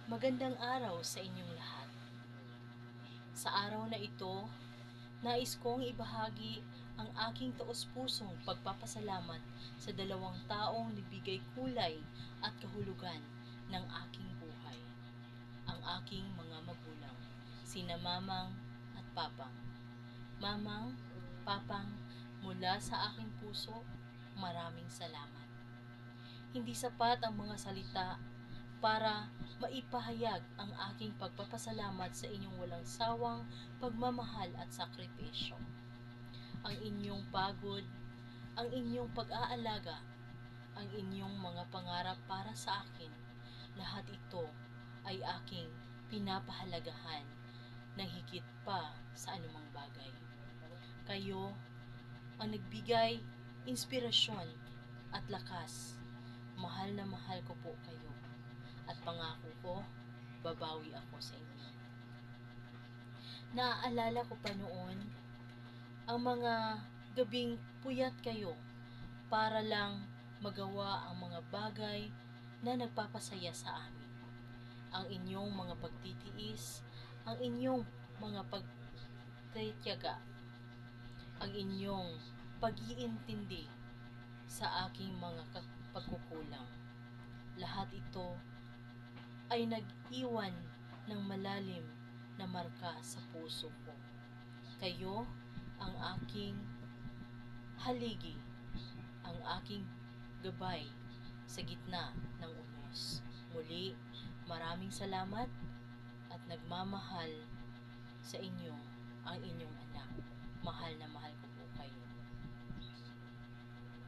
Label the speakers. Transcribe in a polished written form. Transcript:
Speaker 1: Magandang araw sa inyong lahat. Sa araw na ito, nais kong ibahagi ang aking taos-pusong pagpapasalamat sa dalawang taong nagbigay kulay at kahulugan ng aking buhay. Ang aking mga magulang, sina Mamang at Papang. Mamang, Papang, mula sa aking puso, maraming salamat. Hindi sapat ang mga salita para maipahayag ang aking pagpapasalamat sa inyong walang sawang pagmamahal at sakripisyo. Ang inyong pagod, ang inyong pag-aalaga, ang inyong mga pangarap para sa akin, lahat ito ay aking pinapahalagahan ng higit pa sa anumang bagay. Kayo ang nagbigay inspirasyon at lakas. Mahal na mahal ko po kayo at pangako ko, babawi ako sa inyo. Naaalala ko pa noon ang mga gabing puyat kayo para lang magawa ang mga bagay na nagpapasaya sa amin. Ang inyong mga pagtitiis, ang inyong mga pagtitiyaga, ang inyong pag-iintindi sa aking mga pagkukulang. Lahat ito ay nag-iwan ng malalim na marka sa puso ko. Kayo ang aking haligi, ang aking gabay sa gitna ng unos. Muli, maraming salamat at nagmamahal sa inyo ang inyong anak. Mahal na